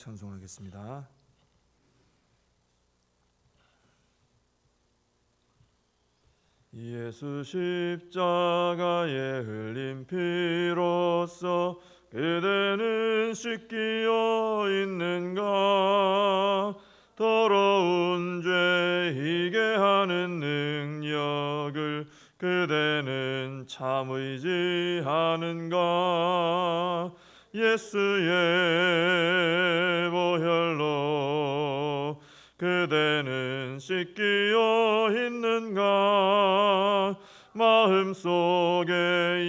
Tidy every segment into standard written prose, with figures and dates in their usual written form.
찬송하겠습니다. 예수 십자가에 흘린 피로써 그대는 씻기어 있는가? 더러운 죄 희게 하는 능력을 그대는 참 의지하는가? 예수의 보혈로 그대는 씻기어 있는가? 마음속에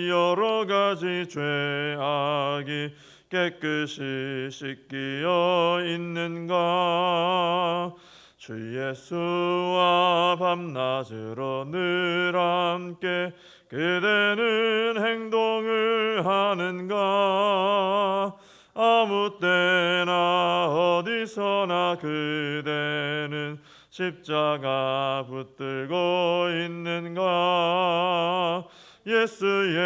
여러 가지 죄악이 깨끗이 씻기어 있는가? 주 예수와 밤낮으로 늘 함께 그대는 행동을 하는가? 아무 때나 어디서나 그대는 십자가 붙들고 있는가? 예수의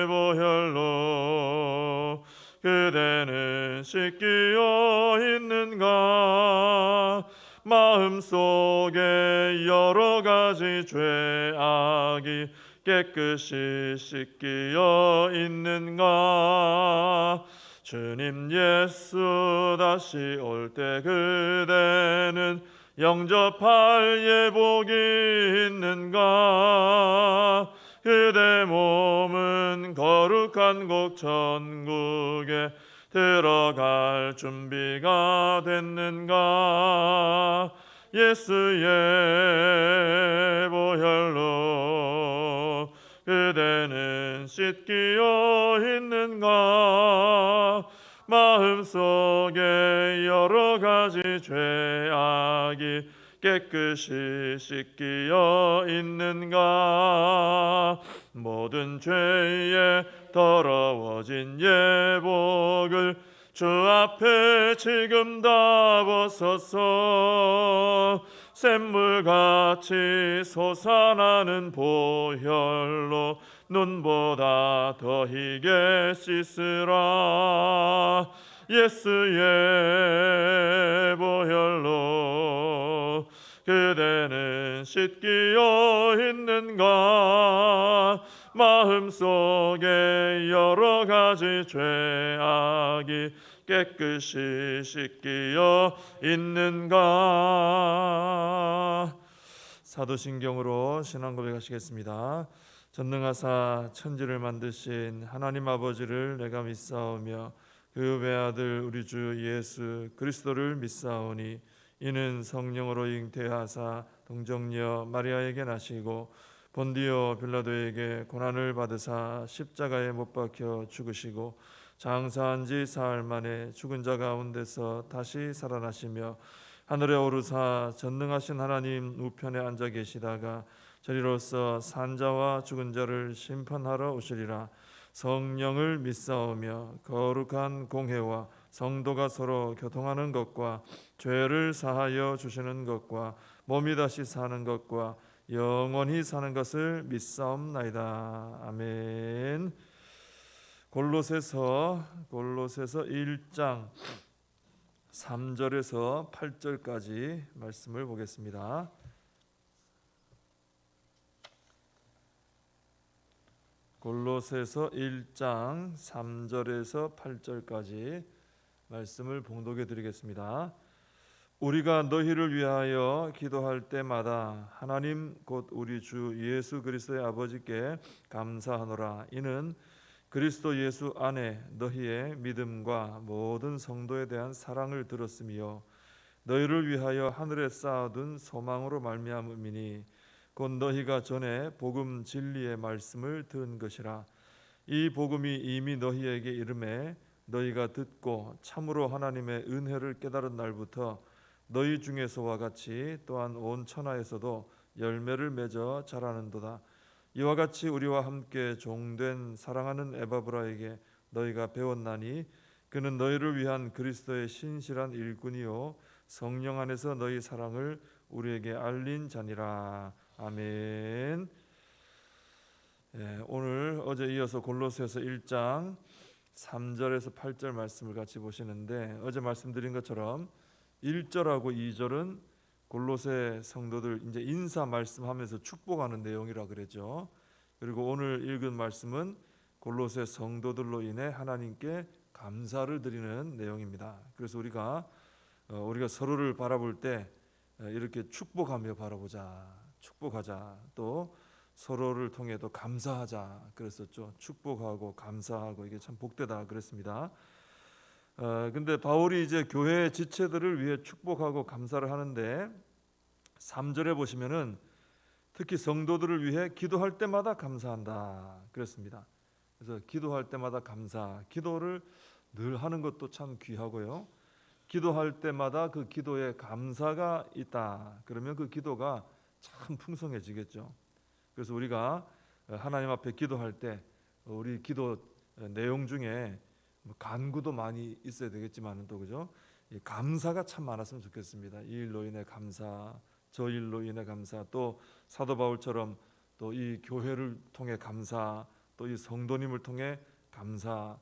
보혈로 그대는 씻기어 있는가? 마음속에 여러 가지 죄악이 깨끗이 씻기어 있는가? 주님 예수 다시 올 때 그대는 영접할 예복이 있는가? 그대 몸은 거룩한 곳 천국에 들어갈 준비가 됐는가? 예수의 보혈로 그대는 씻기어 있는가? 마음속에 여러 가지 죄악이 깨끗이 씻기어 있는가? 모든 죄에 더러워진 예복을 주 앞에 지금 다 벗어서 샘물같이 솟아나는 보혈로 눈보다 더 희게 씻으라. 예수의 보혈로 그대는 씻기어 있는가? 마음속에 여러 가지 죄악이 깨끗이 씻기어 있는가? 사도신경으로 신앙 고백하시겠습니다. 전능하사 천지를 만드신 하나님 아버지를 내가 믿사오며 그 외아들 우리 주 예수 그리스도를 믿사오니 이는 성령으로 잉태하사 동정녀 마리아에게 나시고 본디오 빌라도에게 고난을 받으사 십자가에 못 박혀 죽으시고 장사한 지 사흘 만에 죽은 자 가운데서 다시 살아나시며 하늘에 오르사 전능하신 하나님 우편에 앉아 계시다가 저리로서 산자와 죽은 자를 심판하러 오시리라. 성령을 믿사오며 거룩한 공회와 성도가 서로 교통하는 것과 죄를 사하여 주시는 것과 몸이 다시 사는 것과 영원히 사는 것을 믿사옵나이다. 아멘. 골로새서 1장 3절에서 8절까지 말씀을 보겠습니다. 골로새서 1장 3절에서 8절까지 말씀을 봉독해 드리겠습니다. 우리가 너희를 위하여 기도할 때마다 하나님 곧 우리 주 예수 그리스도의 아버지께 감사하노라. 이는 그리스도 예수 안에 너희의 믿음과 모든 성도에 대한 사랑을 들었으며 너희를 위하여 하늘에 쌓아둔 소망으로 말미암음이니 곧 너희가 전에 복음 진리의 말씀을 들은 것이라. 이 복음이 이미 너희에게 이름에 너희가 듣고 참으로 하나님의 은혜를 깨달은 날부터 너희 중에서와 같이 또한 온 천하에서도 열매를 맺어 자라는도다. 이와 같이 우리와 함께 종된 사랑하는 에바브라에게 너희가 배웠나니 그는 너희를 위한 그리스도의 신실한 일꾼이요 성령 안에서 너희 사랑을 우리에게 알린 자니라. 아멘. 오늘 어제 이어서 골로새서 1장 3절에서 8절 말씀을 같이 보시는데, 어제 말씀드린 것처럼 1절하고 2절은 골로새 성도들 이제 인사 말씀하면서 축복하는 내용이라 그랬죠. 그리고 오늘 읽은 말씀은 골로새 성도들로 인해 하나님께 감사를 드리는 내용입니다. 그래서 우리가 서로를 바라볼 때 이렇게 축복하며 바라보자, 축복하자, 또 서로를 통해도 감사하자 그랬었죠. 축복하고 감사하고 이게 참 복되다 그랬습니다. 근데 바울이 이제 교회 지체들을 위해 축복하고 감사를 하는데 3절에 보시면은 특히 성도들을 위해 기도할 때마다 감사한다 그랬습니다. 그래서 기도할 때마다 감사, 기도를 늘 하는 것도 참 귀하고요. 기도할 때마다 그 기도에 감사가 있다. 그러면 그 기도가 참 풍성해지겠죠. 그래서 우리가 하나님 앞에 기도할 때 우리 기도 내용 중에 간구도 많이 있어야 되겠지만 또 그죠? 감사가 참 많았으면 좋겠습니다. 이 일로 인해 감사, 저 일로 인해 감사, 또 사도 바울처럼 또 이 교회를 통해 감사, 또 이 성도님을 통해 감사,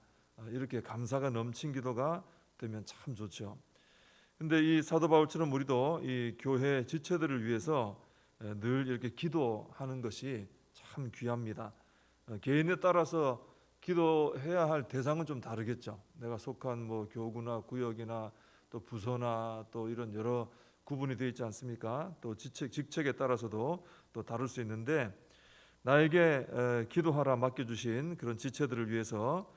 이렇게 감사가 넘친 기도가 되면 참 좋죠. 근데 이 사도 바울처럼 우리도 이 교회 지체들을 위해서 늘 이렇게 기도하는 것이 참 귀합니다. 개인에 따라서 기도해야 할 대상은 좀 다르겠죠. 내가 속한 뭐 교구나 구역이나 또 부서나 또 이런 여러 구분이 되어 있지 않습니까? 또 직책에 따라서도 또 다를 수 있는데 나에게 기도하라 맡겨주신 그런 지체들을 위해서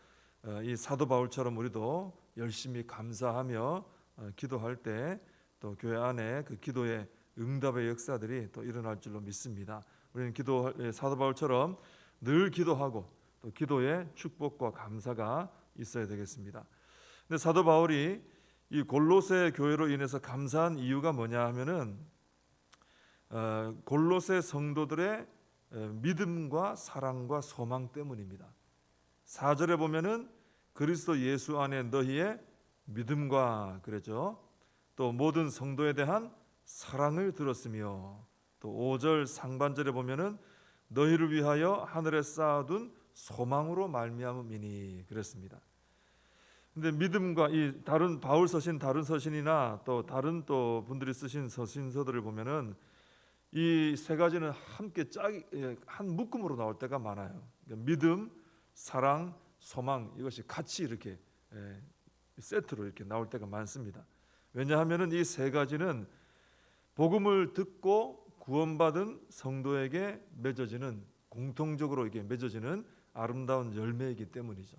이 사도 바울처럼 우리도 열심히 감사하며 기도할 때 또 교회 안에 그 기도의 응답의 역사들이 또 일어날 줄로 믿습니다. 우리는 사도 바울처럼 늘 기도하고 또 기도에 축복과 감사가 있어야 되겠습니다. 근데 사도 바울이 이 골로새 교회로 인해서 감사한 이유가 뭐냐 하면은 골로새 성도들의 믿음과 사랑과 소망 때문입니다. 4절에 보면은 그리스도 예수 안에 너희의 믿음과 그랬죠. 또 모든 성도에 대한 사랑을 들었으며, 또 5절 상반절에 보면은 너희를 위하여 하늘에 쌓아둔 소망으로 말미암음이니 그랬습니다. 근데 믿음과 이 다른 바울 서신 다른 서신이나 또 다른 또 분들이 쓰신 서신서들을 보면은 이 세 가지는 함께 한 묶음으로 나올 때가 많아요. 그러니까 믿음, 사랑, 소망 이것이 같이 이렇게 세트로 이렇게 나올 때가 많습니다. 왜냐하면은 이 세 가지는 복음을 듣고 구원받은 성도에게 맺어지는 공통적으로 이게 맺어지는 아름다운 열매이기 때문이죠.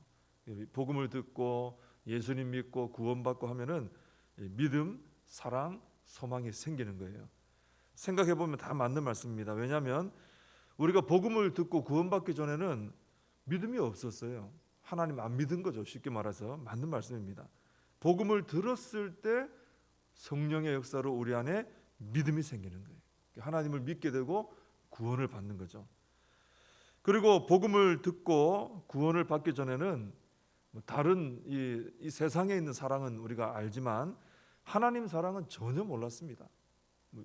복음을 듣고 예수님 믿고 구원받고 하면은 믿음, 사랑, 소망이 생기는 거예요. 생각해 보면 다 맞는 말씀입니다. 왜냐하면 우리가 복음을 듣고 구원받기 전에는 믿음이 없었어요. 하나님 안 믿은 거죠. 쉽게 말해서 맞는 말씀입니다. 복음을 들었을 때 성령의 역사로 우리 안에 믿음이 생기는 거예요. 하나님을 믿게 되고 구원을 받는 거죠. 그리고 복음을 듣고 구원을 받기 전에는 다른 이 세상에 있는 사랑은 우리가 알지만 하나님 사랑은 전혀 몰랐습니다.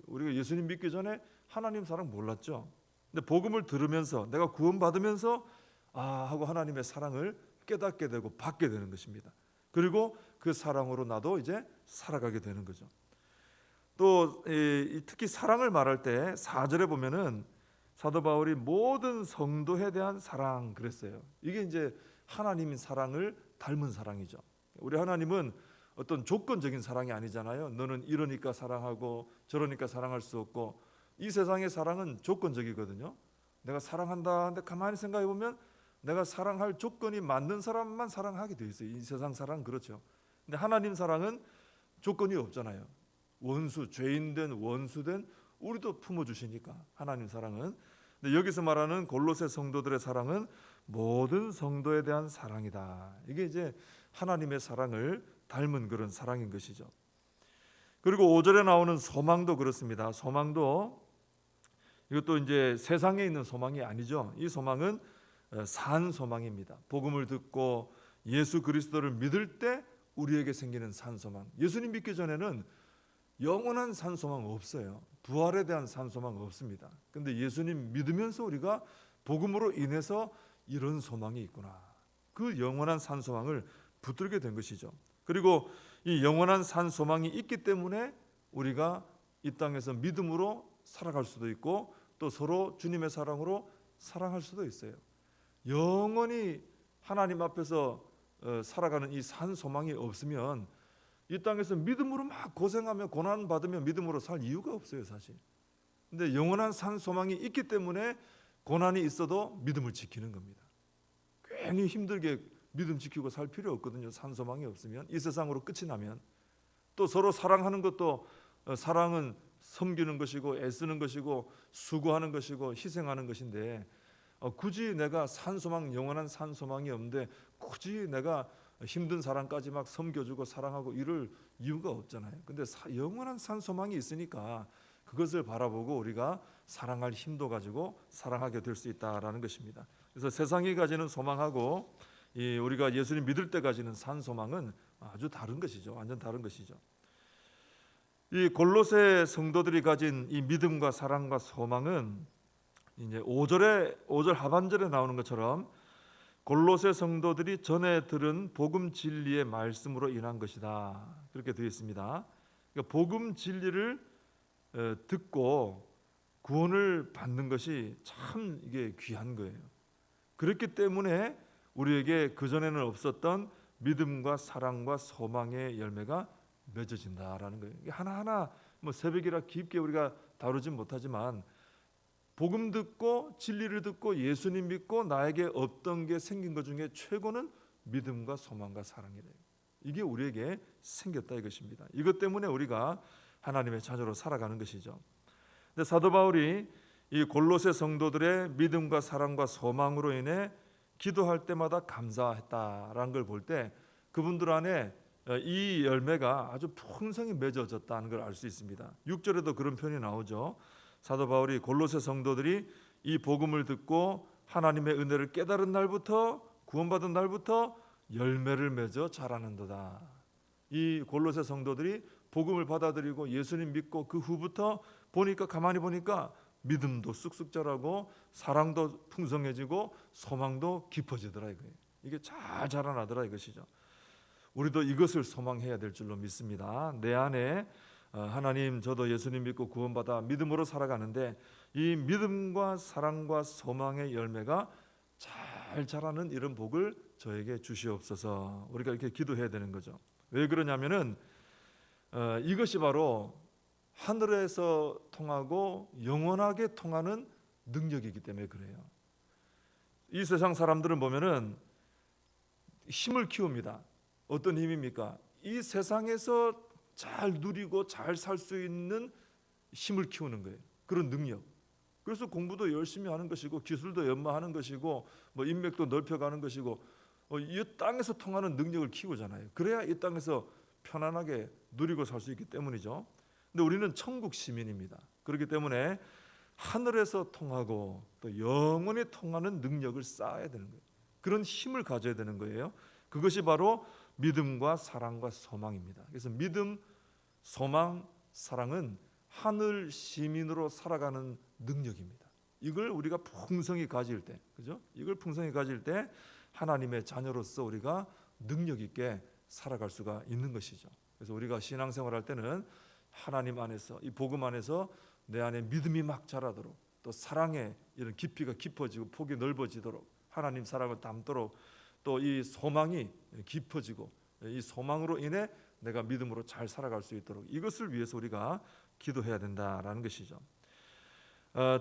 우리가 예수님 믿기 전에 하나님 사랑 몰랐죠. 근데 복음을 들으면서 내가 구원받으면서 하고 하나님의 사랑을 깨닫게 되고 받게 되는 것입니다. 그리고 그 사랑으로 나도 이제 살아가게 되는 거죠. 또 특히 사랑을 말할 때 4절에 보면은 사도 바울이 모든 성도에 대한 사랑 그랬어요. 이게 이제 하나님의 사랑을 닮은 사랑이죠. 우리 하나님은 어떤 조건적인 사랑이 아니잖아요. 너는 이러니까 사랑하고 저러니까 사랑할 수 없고, 이 세상의 사랑은 조건적이거든요. 내가 사랑한다 하는데 가만히 생각해 보면 내가 사랑할 조건이 맞는 사람만 사랑하게 돼 있어요. 이 세상 사랑은 그렇죠. 근데 하나님 사랑은 조건이 없잖아요. 죄인된 원수된 우리도 품어주시니까 하나님 사랑은. 근데 여기서 말하는 골로새 성도들의 사랑은 모든 성도에 대한 사랑이다. 이게 이제 하나님의 사랑을 닮은 그런 사랑인 것이죠. 그리고 5절에 나오는 소망도 그렇습니다. 소망도 이것도 이제 세상에 있는 소망이 아니죠. 이 소망은 산 소망입니다. 복음을 듣고 예수 그리스도를 믿을 때 우리에게 생기는 산 소망. 예수님 믿기 전에는 영원한 산 소망 없어요. 부활에 대한 산 소망 없습니다. 근데 예수님 믿으면서 우리가 복음으로 인해서 이런 소망이 있구나. 그 영원한 산 소망을 붙들게 된 것이죠. 그리고 이 영원한 산 소망이 있기 때문에 우리가 이 땅에서 믿음으로 살아갈 수도 있고 또 서로 주님의 사랑으로 사랑할 수도 있어요. 영원히 하나님 앞에서 살아가는 이 산 소망이 없으면 이 땅에서 믿음으로 막 고생하며 고난 받으며 믿음으로 살 이유가 없어요, 사실. 근데 영원한 산 소망이 있기 때문에 고난이 있어도 믿음을 지키는 겁니다. 괜히 힘들게 믿음 지키고 살 필요 없거든요. 산 소망이 없으면, 이 세상으로 끝이 나면. 또 서로 사랑하는 것도 사랑은 섬기는 것이고 애쓰는 것이고 수고하는 것이고 희생하는 것인데 굳이 내가 산소망, 영원한 산소망이 없는데 굳이 내가 힘든 사람까지 막 섬겨주고 사랑하고 이럴 이유가 없잖아요. 근데 영원한 산소망이 있으니까 그것을 바라보고 우리가 사랑할 힘도 가지고 사랑하게 될 수 있다라는 것입니다. 그래서 세상이 가지는 소망하고 우리가 예수님 믿을 때 가지는 산소망은 아주 다른 것이죠. 완전 다른 것이죠. 이 골로새 성도들이 가진 이 믿음과 사랑과 소망은 이제 5절 하반절에 나오는 것처럼 골로새 성도들이 전에 들은 복음 진리의 말씀으로 인한 것이다. 그렇게 되어 있습니다. 그러니까 복음 진리를 듣고 구원을 받는 것이 참 이게 귀한 거예요. 그렇기 때문에 우리에게 그전에는 없었던 믿음과 사랑과 소망의 열매가 맺어진다라는 거예요. 하나하나 뭐 새벽이라 깊게 우리가 다루진 못하지만 복음 듣고 진리를 듣고 예수님 믿고 나에게 어떤 게 생긴 것 중에 최고는 믿음과 소망과 사랑이래요. 이게 우리에게 생겼다 이것입니다. 이것 때문에 우리가 하나님의 자녀로 살아가는 것이죠. 근데 사도 바울이 이 골로새 성도들의 믿음과 사랑과 소망으로 인해 기도할 때마다 감사했다라는 걸 볼 때 그분들 안에 이 열매가 아주 풍성히 맺어졌다는 걸 알 수 있습니다. 6절에도 그런 표현이 나오죠. 사도 바울이 골로새 성도들이 이 복음을 듣고 하나님의 은혜를 깨달은 날부터 구원받은 날부터 열매를 맺어 자라는도다. 이 골로새 성도들이 복음을 받아들이고 예수님 믿고 그 후부터 보니까 가만히 보니까 믿음도 쑥쑥 자라고 사랑도 풍성해지고 소망도 깊어지더라 이거예요. 이게 잘 자라나더라 이것이죠. 우리도 이것을 소망해야 될 줄로 믿습니다. 내 안에 하나님 저도 예수님 믿고 구원받아 믿음으로 살아가는데 이 믿음과 사랑과 소망의 열매가 잘 자라는 이런 복을 저에게 주시옵소서. 우리가 이렇게 기도해야 되는 거죠. 왜 그러냐면은 이것이 바로 하늘에서 통하고 영원하게 통하는 능력이기 때문에 그래요. 이 세상 사람들은 보면은 힘을 키웁니다. 어떤 힘입니까? 이 세상에서 잘 누리고 잘 살 수 있는 힘을 키우는 거예요. 그런 능력. 그래서 공부도 열심히 하는 것이고 기술도 연마하는 것이고 뭐 인맥도 넓혀가는 것이고 이 땅에서 통하는 능력을 키우잖아요. 그래야 이 땅에서 편안하게 누리고 살 수 있기 때문이죠. 근데 우리는 천국 시민입니다. 그렇기 때문에 하늘에서 통하고 또 영원히 통하는 능력을 쌓아야 되는 거예요. 그런 힘을 가져야 되는 거예요. 그것이 바로 믿음과 사랑과 소망입니다. 그래서 믿음, 소망, 사랑은 하늘 시민으로 살아가는 능력입니다. 이걸 우리가 풍성히 가질 때, 그죠? 이걸 풍성히 가질 때 하나님의 자녀로서 우리가 능력 있게 살아갈 수가 있는 것이죠. 그래서 우리가 신앙생활할 때는 하나님 안에서 이 복음 안에서 내 안에 믿음이 막 자라도록 또 사랑의 이런 깊이가 깊어지고 폭이 넓어지도록 하나님 사랑을 담도록 또 이 소망이 깊어지고 이 소망으로 인해 내가 믿음으로 잘 살아갈 수 있도록 이것을 위해서 우리가 기도해야 된다라는 것이죠.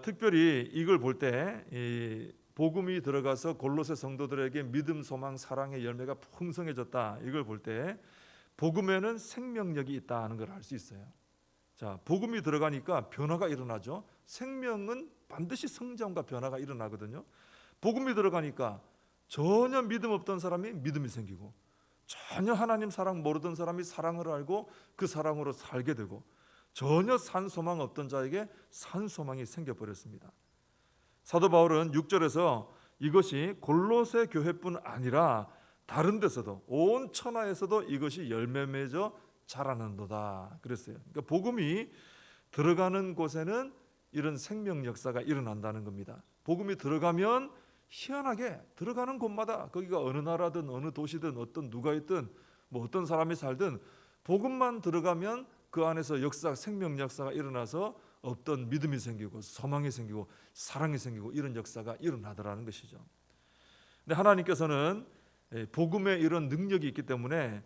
특별히 이걸 볼 때 이 복음이 들어가서 골로새 성도들에게 믿음, 소망, 사랑의 열매가 풍성해졌다. 이걸 볼 때 복음에는 생명력이 있다는 걸 알 수 있어요. 자, 복음이 들어가니까 변화가 일어나죠. 생명은 반드시 성장과 변화가 일어나거든요. 복음이 들어가니까 전혀 믿음 없던 사람이 믿음이 생기고 전혀 하나님 사랑 모르던 사람이 사랑을 알고 그 사랑으로 살게 되고 전혀 산 소망 없던 자에게 산 소망이 생겨버렸습니다. 사도 바울은 6절에서 이것이 골로새 교회뿐 아니라 다른 데서도 온 천하에서도 이것이 열매 맺어 자라는도다 그랬어요. 그러니까 복음이 들어가는 곳에는 이런 생명 역사가 일어난다는 겁니다. 복음이 들어가면 희한하게 들어가는 곳마다 거기가 어느 나라든 어느 도시든 어떤 누가 있든 뭐 어떤 사람이 살든 복음만 들어가면 그 안에서 역사, 생명 역사가 일어나서 없던 믿음이 생기고 소망이 생기고 사랑이 생기고 이런 역사가 일어나더라는 것이죠. 근데 하나님께서는 복음에 이런 능력이 있기 때문에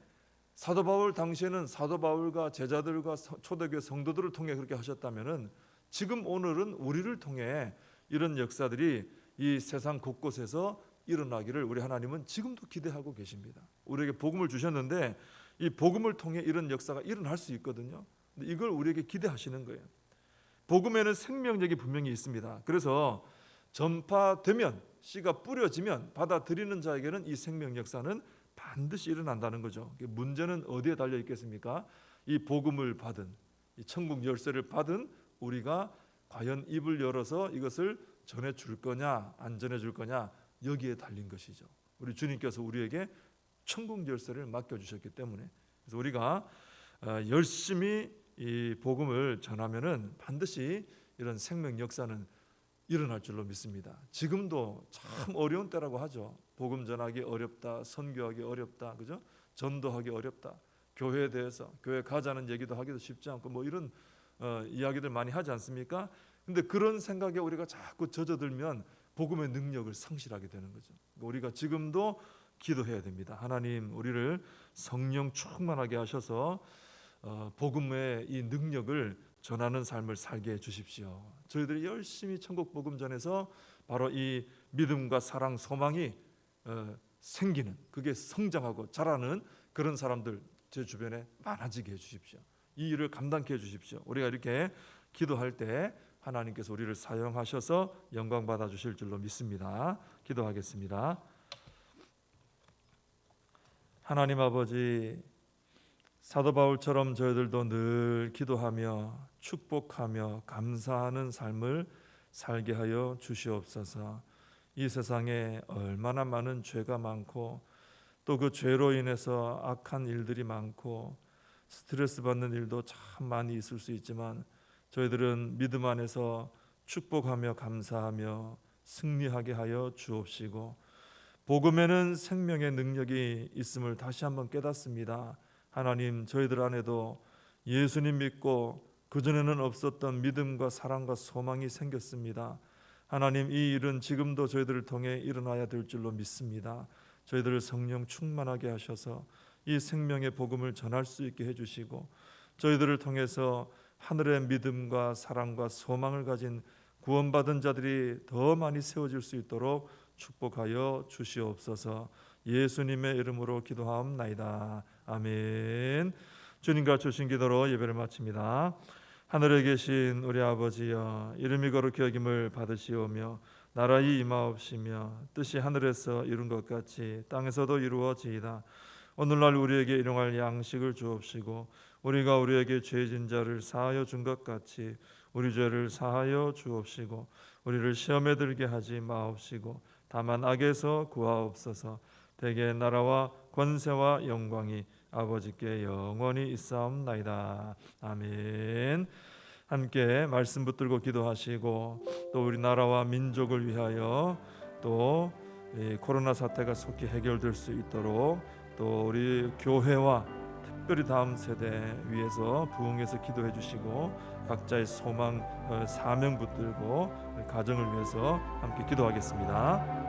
사도 바울 당시에는 사도 바울과 제자들과 초대교회 성도들을 통해 그렇게 하셨다면은 지금 오늘은 우리를 통해 이런 역사들이 이 세상 곳곳에서 일어나기를 우리 하나님은 지금도 기대하고 계십니다. 우리에게 복음을 주셨는데 이 복음을 통해 이런 역사가 일어날 수 있거든요. 근데 이걸 우리에게 기대하시는 거예요. 복음에는 생명력이 분명히 있습니다. 그래서 전파되면, 씨가 뿌려지면 받아들이는 자에게는 이 생명 역사는 반드시 일어난다는 거죠. 문제는 어디에 달려 있겠습니까? 이 복음을 받은, 이 천국 열쇠를 받은 우리가 과연 입을 열어서 이것을 전해줄 거냐 안 전해줄 거냐, 여기에 달린 것이죠. 우리 주님께서 우리에게 천국 열쇠를 맡겨주셨기 때문에, 그래서 우리가 열심히 이 복음을 전하면은 반드시 이런 생명 역사는 일어날 줄로 믿습니다. 지금도 참 어려운 때라고 하죠. 복음 전하기 어렵다, 선교하기 어렵다, 그죠? 전도하기 어렵다. 교회에 대해서 교회 가자는 얘기도 하기도 쉽지 않고 뭐 이런 이야기들 많이 하지 않습니까? 근데 그런 생각에 우리가 자꾸 젖어들면 복음의 능력을 상실하게 되는 거죠. 우리가 지금도 기도해야 됩니다. 하나님, 우리를 성령 충만하게 하셔서 복음의 이 능력을 전하는 삶을 살게 해 주십시오. 저희들이 열심히 천국 복음 전해서 바로 이 믿음과 사랑, 소망이 생기는, 그게 성장하고 자라는 그런 사람들 제 주변에 많아지게 해 주십시오. 이 일을 감당케 해 주십시오. 우리가 이렇게 기도할 때 하나님께서 우리를 사용하셔서 영광 받아 주실 줄로 믿습니다. 기도하겠습니다. 하나님 아버지, 사도 바울처럼 저희들도 늘 기도하며 축복하며 감사하는 삶을 살게 하여 주시옵소서. 이 세상에 얼마나 많은 죄가 많고 또 그 죄로 인해서 악한 일들이 많고 스트레스 받는 일도 참 많이 있을 수 있지만 저희들은 믿음 안에서 축복하며 감사하며 승리하게 하여 주옵시고, 복음에는 생명의 능력이 있음을 다시 한번 깨닫습니다. 하나님, 저희들 안에도 예수님 믿고 그전에는 없었던 믿음과 사랑과 소망이 생겼습니다. 하나님, 이 일은 지금도 저희들을 통해 일어나야 될 줄로 믿습니다. 저희들을 성령 충만하게 하셔서 이 생명의 복음을 전할 수 있게 해주시고, 저희들을 통해서 하늘의 믿음과 사랑과 소망을 가진 구원받은 자들이 더 많이 세워질 수 있도록 축복하여 주시옵소서. 예수님의 이름으로 기도하옵나이다. 아멘. 주님과 주신 기도로 예배를 마칩니다. 하늘에 계신 우리 아버지여, 이름이 거룩히 여김을 받으시오며 나라의 임하옵시며 뜻이 하늘에서 이룬 것 같이 땅에서도 이루어지이다. 오늘날 우리에게 일용할 양식을 주옵시고 우리가 우리에게 죄진 자를 사하여 준 것 같이 우리 죄를 사하여 주옵시고 우리를 시험에 들게 하지 마옵시고 다만 악에서 구하옵소서. 대개 나라와 권세와 영광이 아버지께 영원히 있사옵나이다. 아멘. 함께 말씀 붙들고 기도하시고 또 우리 나라와 민족을 위하여 또 코로나 사태가 속히 해결될 수 있도록 또 우리 교회와 특별히 다음 세대 위해서 부흥해서 기도해 주시고 각자의 소망, 사명 붙들고 가정을 위해서 함께 기도하겠습니다.